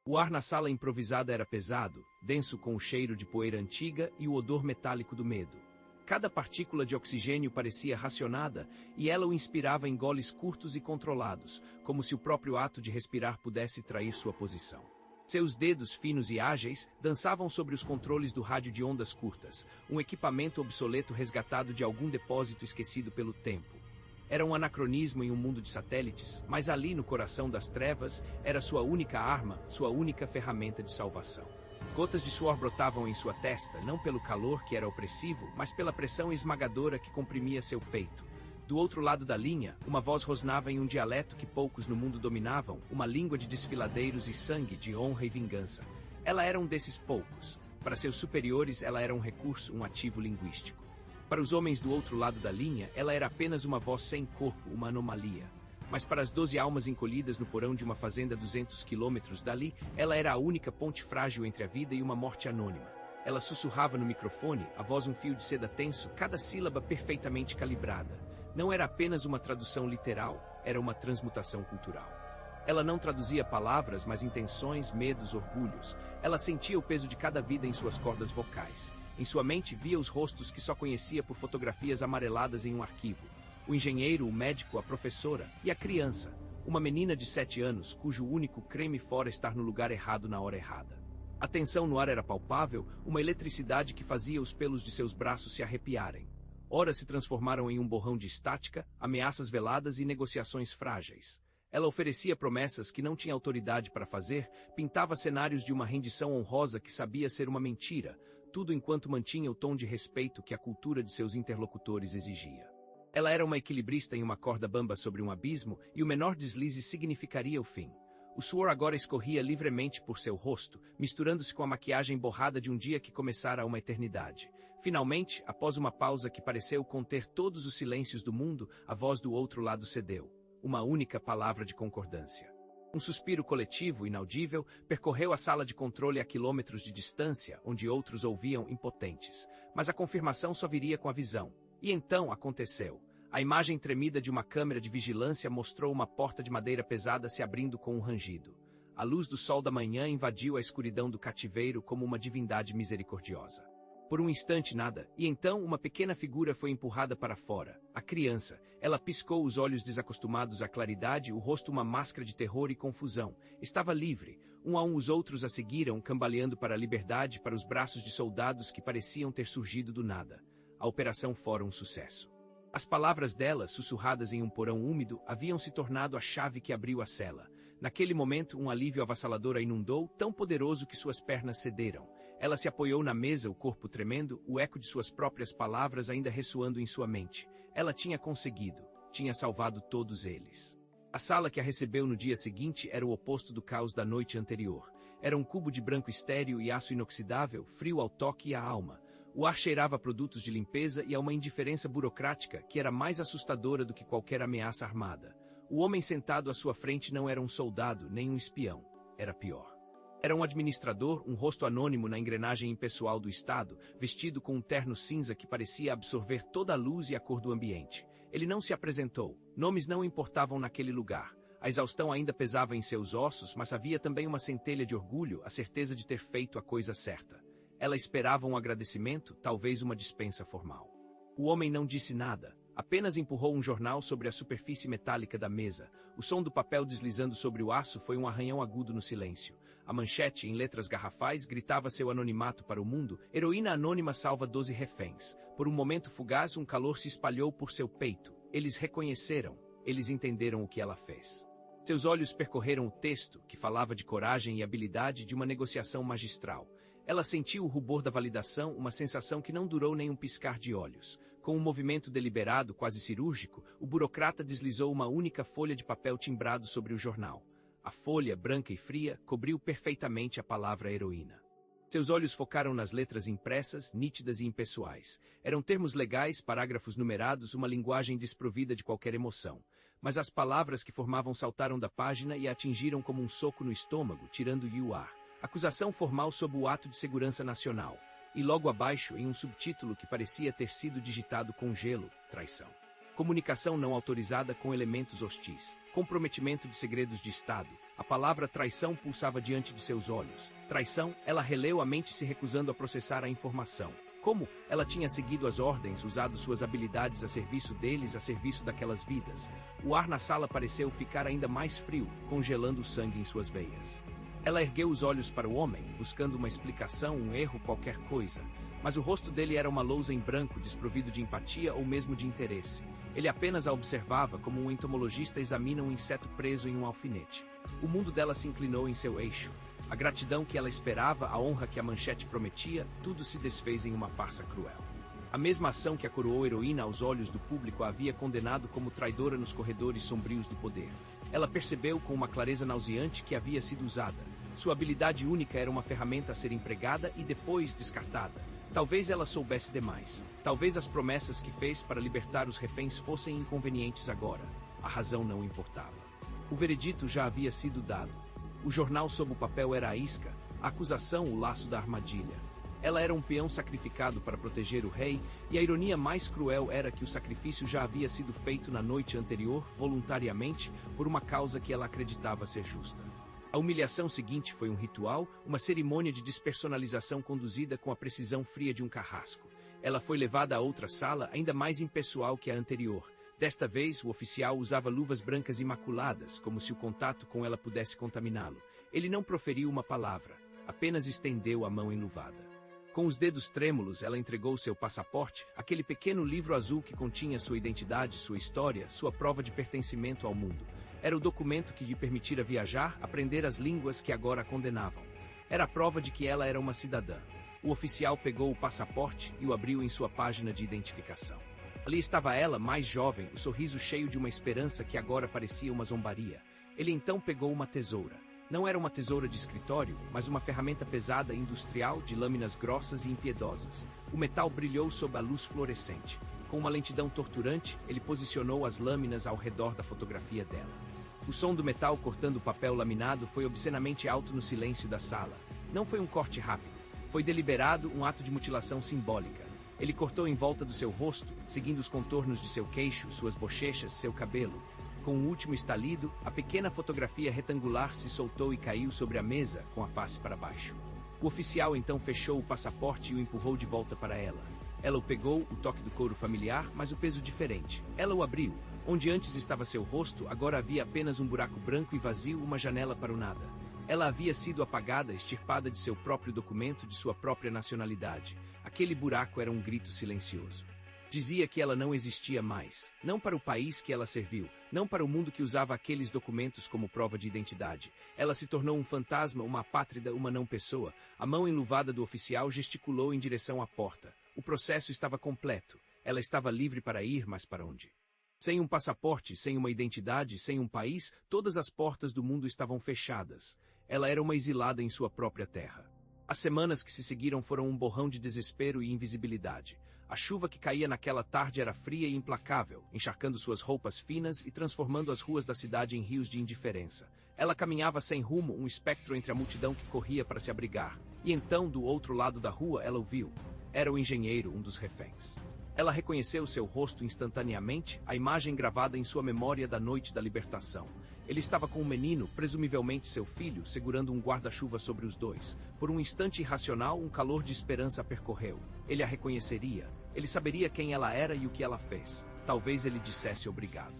O ar na sala improvisada era pesado, denso com o cheiro de poeira antiga e o odor metálico do medo. Cada partícula de oxigênio parecia racionada e ela o inspirava em goles curtos e controlados, como se o próprio ato de respirar pudesse trair sua posição. Seus dedos finos e ágeis dançavam sobre os controles do rádio de ondas curtas, um equipamento obsoleto resgatado de algum depósito esquecido pelo tempo. Era um anacronismo em um mundo de satélites, mas ali no coração das trevas era sua única arma, sua única ferramenta de salvação. Gotas de suor brotavam em sua testa, não pelo calor que era opressivo, mas pela pressão esmagadora que comprimia seu peito. Do outro lado da linha, uma voz rosnava em um dialeto que poucos no mundo dominavam, uma língua de desfiladeiros e sangue, de honra e vingança. Ela era um desses poucos. Para seus superiores, ela era um recurso, um ativo linguístico. Para os homens do outro lado da linha, ela era apenas uma voz sem corpo, uma anomalia. Mas para as 12 almas encolhidas no porão de uma fazenda a 200 quilômetros dali, ela era a única ponte frágil entre a vida e uma morte anônima. Ela sussurrava no microfone, a voz um fio de seda tenso, cada sílaba perfeitamente calibrada. Não era apenas uma tradução literal, era uma transmutação cultural. Ela não traduzia palavras, mas intenções, medos, orgulhos. Ela sentia o peso de cada vida em suas cordas vocais. Em sua mente via os rostos que só conhecia por fotografias amareladas em um arquivo. O engenheiro, o médico, a professora e a criança. Uma menina de 7 anos, cujo único creme fora estar no lugar errado na hora errada. A tensão no ar era palpável, uma eletricidade que fazia os pelos de seus braços se arrepiarem. Horas se transformaram em um borrão de estática, ameaças veladas e negociações frágeis. Ela oferecia promessas que não tinha autoridade para fazer, pintava cenários de uma rendição honrosa que sabia ser uma mentira, tudo enquanto mantinha o tom de respeito que a cultura de seus interlocutores exigia. Ela era uma equilibrista em uma corda bamba sobre um abismo, e o menor deslize significaria o fim. O suor agora escorria livremente por seu rosto, misturando-se com a maquiagem borrada de um dia que começara uma eternidade. Finalmente, após uma pausa que pareceu conter todos os silêncios do mundo, a voz do outro lado cedeu. Uma única palavra de concordância. Um suspiro coletivo, inaudível, percorreu a sala de controle a quilômetros de distância, onde outros ouviam impotentes. Mas a confirmação só viria com a visão. E então aconteceu. A imagem tremida de uma câmera de vigilância mostrou uma porta de madeira pesada se abrindo com um rangido. A luz do sol da manhã invadiu a escuridão do cativeiro como uma divindade misericordiosa. Por um instante nada, e então uma pequena figura foi empurrada para fora. A criança. Ela piscou os olhos desacostumados à claridade, o rosto uma máscara de terror e confusão. Estava livre. Um a um os outros a seguiram, cambaleando para a liberdade, para os braços de soldados que pareciam ter surgido do nada. A operação fora um sucesso. As palavras dela, sussurradas em um porão úmido, haviam se tornado a chave que abriu a cela. Naquele momento, um alívio avassalador a inundou, tão poderoso que suas pernas cederam. Ela se apoiou na mesa, o corpo tremendo, o eco de suas próprias palavras ainda ressoando em sua mente. Ela tinha conseguido. Tinha salvado todos eles. A sala que a recebeu no dia seguinte era o oposto do caos da noite anterior. Era um cubo de branco estéril e aço inoxidável, frio ao toque e à alma. O ar cheirava a produtos de limpeza e a uma indiferença burocrática que era mais assustadora do que qualquer ameaça armada. O homem sentado à sua frente não era um soldado, nem um espião. Era pior. Era um administrador, um rosto anônimo na engrenagem impessoal do Estado, vestido com um terno cinza que parecia absorver toda a luz e a cor do ambiente. Ele não se apresentou. Nomes não importavam naquele lugar. A exaustão ainda pesava em seus ossos, mas havia também uma centelha de orgulho, a certeza de ter feito a coisa certa. Ela esperava um agradecimento, talvez uma dispensa formal. O homem não disse nada, apenas empurrou um jornal sobre a superfície metálica da mesa. O som do papel deslizando sobre o aço foi um arranhão agudo no silêncio. A manchete, em letras garrafais, gritava seu anonimato para o mundo. Heroína anônima salva 12 reféns. Por um momento fugaz, um calor se espalhou por seu peito. Eles reconheceram, eles entenderam o que ela fez. Seus olhos percorreram o texto, que falava de coragem e habilidade de uma negociação magistral. Ela sentiu o rubor da validação, uma sensação que não durou nem um piscar de olhos. Com um movimento deliberado, quase cirúrgico, o burocrata deslizou uma única folha de papel timbrado sobre o jornal. A folha, branca e fria, cobriu perfeitamente a palavra heroína. Seus olhos focaram nas letras impressas, nítidas e impessoais. Eram termos legais, parágrafos numerados, uma linguagem desprovida de qualquer emoção. Mas as palavras que formavam saltaram da página e a atingiram como um soco no estômago, tirando-lhe o ar. Acusação formal sob o Ato de Segurança Nacional. E logo abaixo, em um subtítulo que parecia ter sido digitado com gelo, traição. Comunicação não autorizada com elementos hostis. Comprometimento de segredos de Estado. A palavra traição pulsava diante de seus olhos. Traição, ela releu a mente se recusando a processar a informação. Como ela tinha seguido as ordens, usado suas habilidades a serviço deles, a serviço daquelas vidas. O ar na sala pareceu ficar ainda mais frio, congelando o sangue em suas veias. Ela ergueu os olhos para o homem, buscando uma explicação, um erro, qualquer coisa. Mas o rosto dele era uma lousa em branco, desprovido de empatia ou mesmo de interesse. Ele apenas a observava como um entomologista examina um inseto preso em um alfinete. O mundo dela se inclinou em seu eixo. A gratidão que ela esperava, a honra que a manchete prometia, tudo se desfez em uma farsa cruel. A mesma ação que a coroou heroína aos olhos do público a havia condenado como traidora nos corredores sombrios do poder. Ela percebeu com uma clareza nauseante que havia sido usada. Sua habilidade única era uma ferramenta a ser empregada e depois descartada. Talvez ela soubesse demais. Talvez as promessas que fez para libertar os reféns fossem inconvenientes agora. A razão não importava. O veredito já havia sido dado. O jornal sob o papel era a isca, a acusação o laço da armadilha. Ela era um peão sacrificado para proteger o rei, e a ironia mais cruel era que o sacrifício já havia sido feito na noite anterior, voluntariamente, por uma causa que ela acreditava ser justa. A humilhação seguinte foi um ritual, uma cerimônia de despersonalização conduzida com a precisão fria de um carrasco. Ela foi levada a outra sala, ainda mais impessoal que a anterior. Desta vez, o oficial usava luvas brancas imaculadas, como se o contato com ela pudesse contaminá-lo. Ele não proferiu uma palavra, apenas estendeu a mão enluvada. Com os dedos trêmulos, ela entregou seu passaporte, aquele pequeno livro azul que continha sua identidade, sua história, sua prova de pertencimento ao mundo. Era o documento que lhe permitira viajar, aprender as línguas que agora a condenavam. Era a prova de que ela era uma cidadã. O oficial pegou o passaporte e o abriu em sua página de identificação. Ali estava ela, mais jovem, o sorriso cheio de uma esperança que agora parecia uma zombaria. Ele então pegou uma tesoura. Não era uma tesoura de escritório, mas uma ferramenta pesada e industrial de lâminas grossas e impiedosas. O metal brilhou sob a luz fluorescente. Com uma lentidão torturante, ele posicionou as lâminas ao redor da fotografia dela. O som do metal cortando o papel laminado foi obscenamente alto no silêncio da sala. Não foi um corte rápido. Foi deliberado, um ato de mutilação simbólica. Ele cortou em volta do seu rosto, seguindo os contornos de seu queixo, suas bochechas, seu cabelo. Com um último estalido, a pequena fotografia retangular se soltou e caiu sobre a mesa, com a face para baixo. O oficial então fechou o passaporte e o empurrou de volta para ela. Ela o pegou, o toque do couro familiar, mas o peso diferente. Ela o abriu. Onde antes estava seu rosto, agora havia apenas um buraco branco e vazio, uma janela para o nada. Ela havia sido apagada, extirpada de seu próprio documento, de sua própria nacionalidade. Aquele buraco era um grito silencioso. Dizia que ela não existia mais, não para o país que ela serviu, não para o mundo que usava aqueles documentos como prova de identidade. Ela se tornou um fantasma, uma apátrida, uma não-pessoa. A mão enluvada do oficial gesticulou em direção à porta. O processo estava completo. Ela estava livre para ir, mas para onde? Sem um passaporte, sem uma identidade, sem um país, todas as portas do mundo estavam fechadas. Ela era uma exilada em sua própria terra. As semanas que se seguiram foram um borrão de desespero e invisibilidade. A chuva que caía naquela tarde era fria e implacável, encharcando suas roupas finas e transformando as ruas da cidade em rios de indiferença. Ela caminhava sem rumo, um espectro entre a multidão que corria para se abrigar. E então, do outro lado da rua, ela o viu. Era o engenheiro, um dos reféns. Ela reconheceu seu rosto instantaneamente, a imagem gravada em sua memória da noite da libertação. Ele estava com um menino, presumivelmente seu filho, segurando um guarda-chuva sobre os dois. Por um instante irracional, um calor de esperança a percorreu. Ele a reconheceria. Ele saberia quem ela era e o que ela fez. Talvez ele dissesse obrigado.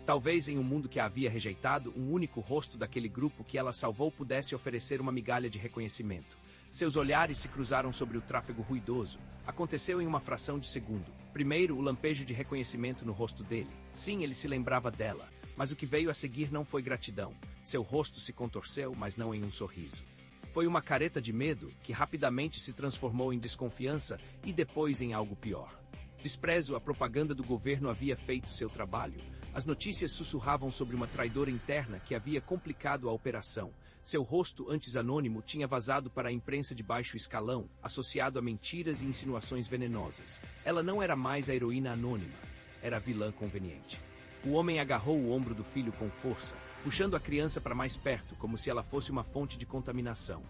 Talvez em um mundo que a havia rejeitado, um único rosto daquele grupo que ela salvou pudesse oferecer uma migalha de reconhecimento. Seus olhares se cruzaram sobre o tráfego ruidoso. Aconteceu em uma fração de segundo. Primeiro, o lampejo de reconhecimento no rosto dele. Sim, ele se lembrava dela. Mas o que veio a seguir não foi gratidão. Seu rosto se contorceu, mas não em um sorriso. Foi uma careta de medo que rapidamente se transformou em desconfiança e depois em algo pior. Desprezo, a propaganda do governo havia feito seu trabalho. As notícias sussurravam sobre uma traidora interna que havia complicado a operação. Seu rosto, antes anônimo, tinha vazado para a imprensa de baixo escalão, associado a mentiras e insinuações venenosas. Ela não era mais a heroína anônima, era a vilã conveniente. O homem agarrou o ombro do filho com força, puxando a criança para mais perto, como se ela fosse uma fonte de contaminação.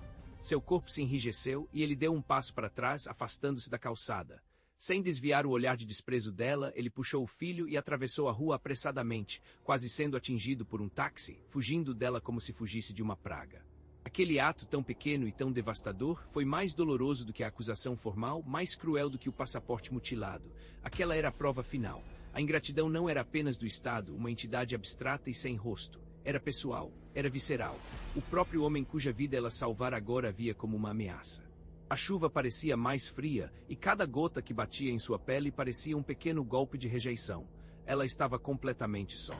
Seu corpo se enrijeceu e ele deu um passo para trás, afastando-se da calçada. Sem desviar o olhar de desprezo dela, ele puxou o filho e atravessou a rua apressadamente, quase sendo atingido por um táxi, fugindo dela como se fugisse de uma praga. Aquele ato tão pequeno e tão devastador foi mais doloroso do que a acusação formal, mais cruel do que o passaporte mutilado. Aquela era a prova final. A ingratidão não era apenas do Estado, uma entidade abstrata e sem rosto. Era pessoal, era visceral. O próprio homem cuja vida ela salvara agora via como uma ameaça. A chuva parecia mais fria, e cada gota que batia em sua pele parecia um pequeno golpe de rejeição. Ela estava completamente só.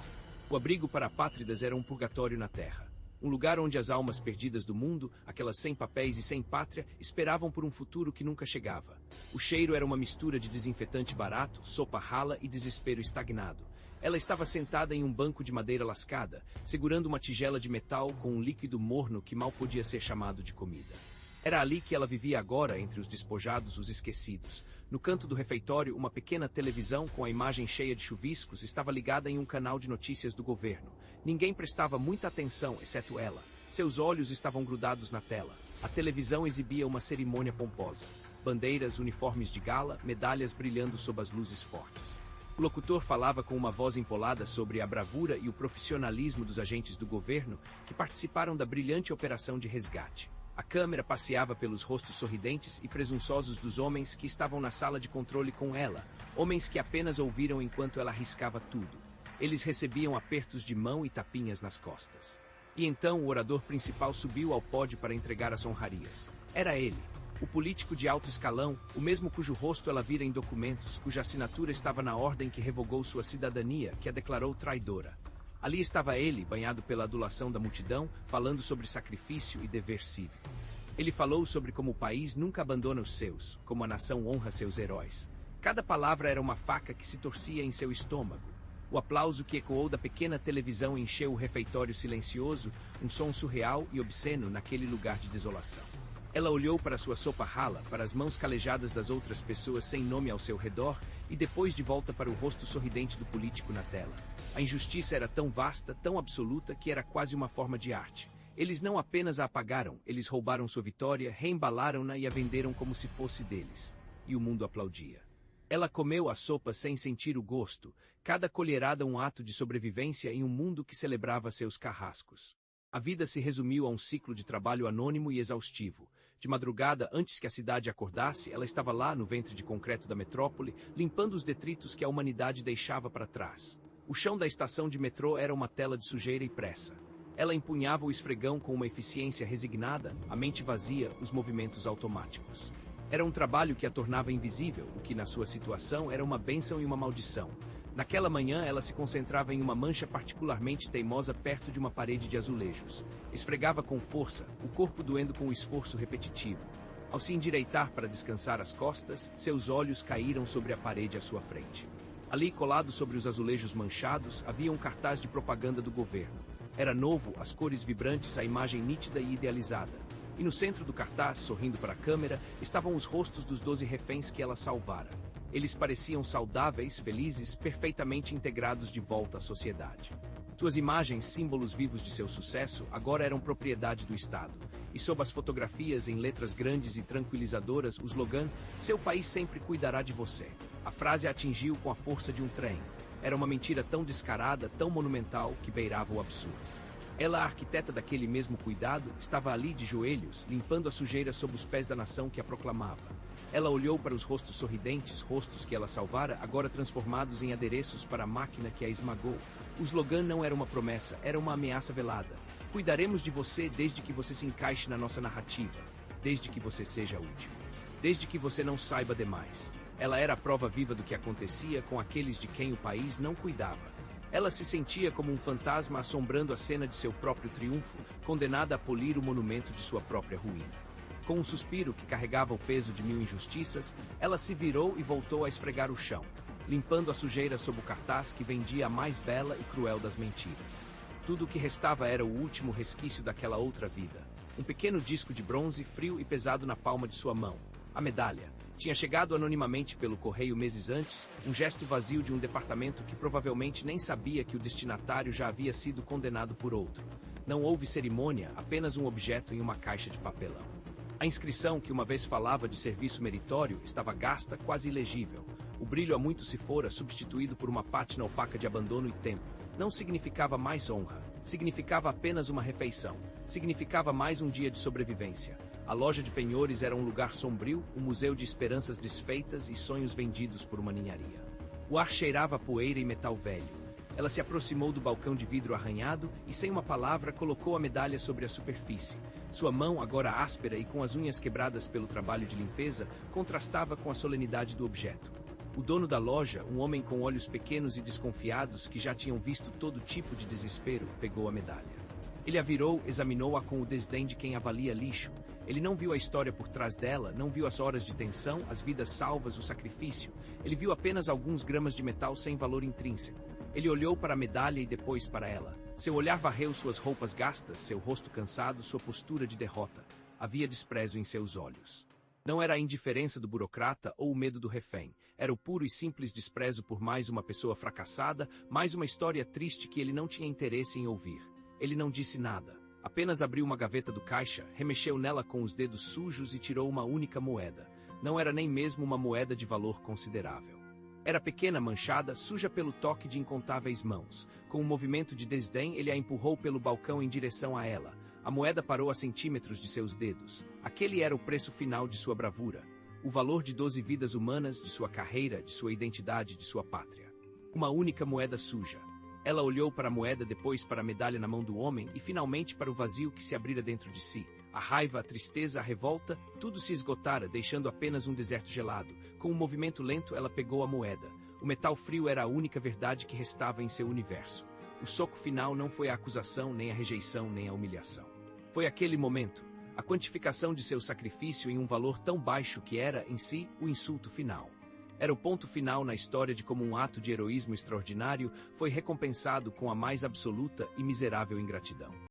O abrigo para apátridas era um purgatório na terra. Um lugar onde as almas perdidas do mundo, aquelas sem papéis e sem pátria, esperavam por um futuro que nunca chegava. O cheiro era uma mistura de desinfetante barato, sopa rala e desespero estagnado. Ela estava sentada em um banco de madeira lascada, segurando uma tigela de metal com um líquido morno que mal podia ser chamado de comida. Era ali que ela vivia agora, entre os despojados, os esquecidos. No canto do refeitório, uma pequena televisão com a imagem cheia de chuviscos estava ligada em um canal de notícias do governo. Ninguém prestava muita atenção, exceto ela. Seus olhos estavam grudados na tela. A televisão exibia uma cerimônia pomposa. Bandeiras, uniformes de gala, medalhas brilhando sob as luzes fortes. O locutor falava com uma voz empolada sobre a bravura e o profissionalismo dos agentes do governo que participaram da brilhante operação de resgate. A câmera passeava pelos rostos sorridentes e presunçosos dos homens que estavam na sala de controle com ela, homens que apenas ouviram enquanto ela arriscava tudo. Eles recebiam apertos de mão e tapinhas nas costas. E então o orador principal subiu ao pódio para entregar as honrarias. Era ele, o político de alto escalão, o mesmo cujo rosto ela vira em documentos, cuja assinatura estava na ordem que revogou sua cidadania, que a declarou traidora. Ali estava ele, banhado pela adulação da multidão, falando sobre sacrifício e dever cívico. Ele falou sobre como o país nunca abandona os seus, como a nação honra seus heróis. Cada palavra era uma faca que se torcia em seu estômago. O aplauso que ecoou da pequena televisão encheu o refeitório silencioso, um som surreal e obsceno naquele lugar de desolação. Ela olhou para sua sopa rala, para as mãos calejadas das outras pessoas sem nome ao seu redor, e depois de volta para o rosto sorridente do político na tela. A injustiça era tão vasta, tão absoluta, que era quase uma forma de arte. Eles não apenas a apagaram, eles roubaram sua vitória, reembalaram-na e a venderam como se fosse deles. E o mundo aplaudia. Ela comeu a sopa sem sentir o gosto, cada colherada um ato de sobrevivência em um mundo que celebrava seus carrascos. A vida se resumiu a um ciclo de trabalho anônimo e exaustivo. De madrugada, antes que a cidade acordasse, ela estava lá no ventre de concreto da metrópole, limpando os detritos que a humanidade deixava para trás. O chão da estação de metrô era uma tela de sujeira e pressa. Ela empunhava o esfregão com uma eficiência resignada, a mente vazia, os movimentos automáticos. Era um trabalho que a tornava invisível, o que na sua situação era uma bênção e uma maldição. Naquela manhã, ela se concentrava em uma mancha particularmente teimosa perto de uma parede de azulejos. Esfregava com força, o corpo doendo com o esforço repetitivo. Ao se endireitar para descansar as costas, seus olhos caíram sobre a parede à sua frente. Ali, colado sobre os azulejos manchados, havia um cartaz de propaganda do governo. Era novo, as cores vibrantes, a imagem nítida e idealizada. E no centro do cartaz, sorrindo para a câmera, estavam os rostos dos 12 reféns que ela salvara. Eles pareciam saudáveis, felizes, perfeitamente integrados de volta à sociedade. Suas imagens, símbolos vivos de seu sucesso, agora eram propriedade do Estado. E sob as fotografias em letras grandes e tranquilizadoras, o slogan "Seu país sempre cuidará de você". A frase a atingiu com a força de um trem. Era uma mentira tão descarada, tão monumental, que beirava o absurdo. Ela, a arquiteta daquele mesmo cuidado, estava ali de joelhos, limpando a sujeira sob os pés da nação que a proclamava. Ela olhou para os rostos sorridentes, rostos que ela salvara, agora transformados em adereços para a máquina que a esmagou. O slogan não era uma promessa, era uma ameaça velada. Cuidaremos de você desde que você se encaixe na nossa narrativa, desde que você seja útil, desde que você não saiba demais. Ela era a prova viva do que acontecia com aqueles de quem o país não cuidava. Ela se sentia como um fantasma assombrando a cena de seu próprio triunfo, condenada a polir o monumento de sua própria ruína. Com um suspiro que carregava o peso de 1000 injustiças, ela se virou e voltou a esfregar o chão, limpando a sujeira sob o cartaz que vendia a mais bela e cruel das mentiras. Tudo o que restava era o último resquício daquela outra vida. Um pequeno disco de bronze frio e pesado na palma de sua mão. A medalha. Tinha chegado anonimamente pelo correio meses antes, um gesto vazio de um departamento que provavelmente nem sabia que o destinatário já havia sido condenado por outro. Não houve cerimônia, apenas um objeto em uma caixa de papelão. A inscrição, que uma vez falava de serviço meritório, estava gasta, quase ilegível. O brilho há muito se fora substituído por uma pátina opaca de abandono e tempo. Não significava mais honra. Significava apenas uma refeição. Significava mais um dia de sobrevivência. A loja de penhores era um lugar sombrio, um museu de esperanças desfeitas e sonhos vendidos por uma ninharia. O ar cheirava a poeira e metal velho. Ela se aproximou do balcão de vidro arranhado e, sem uma palavra, colocou a medalha sobre a superfície. Sua mão, agora áspera e com as unhas quebradas pelo trabalho de limpeza, contrastava com a solenidade do objeto. O dono da loja, um homem com olhos pequenos e desconfiados que já tinham visto todo tipo de desespero, pegou a medalha. Ele a virou, examinou-a com o desdém de quem avalia lixo. Ele não viu a história por trás dela, não viu as horas de tensão, as vidas salvas, o sacrifício. Ele viu apenas alguns gramas de metal sem valor intrínseco. Ele olhou para a medalha e depois para ela. Seu olhar varreu suas roupas gastas, seu rosto cansado, sua postura de derrota. Havia desprezo em seus olhos. Não era a indiferença do burocrata ou o medo do refém. Era o puro e simples desprezo por mais uma pessoa fracassada, mais uma história triste que ele não tinha interesse em ouvir. Ele não disse nada. Apenas abriu uma gaveta do caixa, remexeu nela com os dedos sujos e tirou uma única moeda. Não era nem mesmo uma moeda de valor considerável. Era pequena, manchada, suja pelo toque de incontáveis mãos. Com um movimento de desdém, ele a empurrou pelo balcão em direção a ela. A moeda parou a centímetros de seus dedos. Aquele era o preço final de sua bravura. O valor de 12 vidas humanas, de sua carreira, de sua identidade, de sua pátria. Uma única moeda suja. Ela olhou para a moeda, depois para a medalha na mão do homem e finalmente para o vazio que se abrira dentro de si. A raiva, a tristeza, a revolta, tudo se esgotara, deixando apenas um deserto gelado. Com um movimento lento, ela pegou a moeda. O metal frio era a única verdade que restava em seu universo. O soco final não foi a acusação, nem a rejeição, nem a humilhação. Foi aquele momento, a quantificação de seu sacrifício em um valor tão baixo que era, em si, o insulto final. Era o ponto final na história de como um ato de heroísmo extraordinário foi recompensado com a mais absoluta e miserável ingratidão.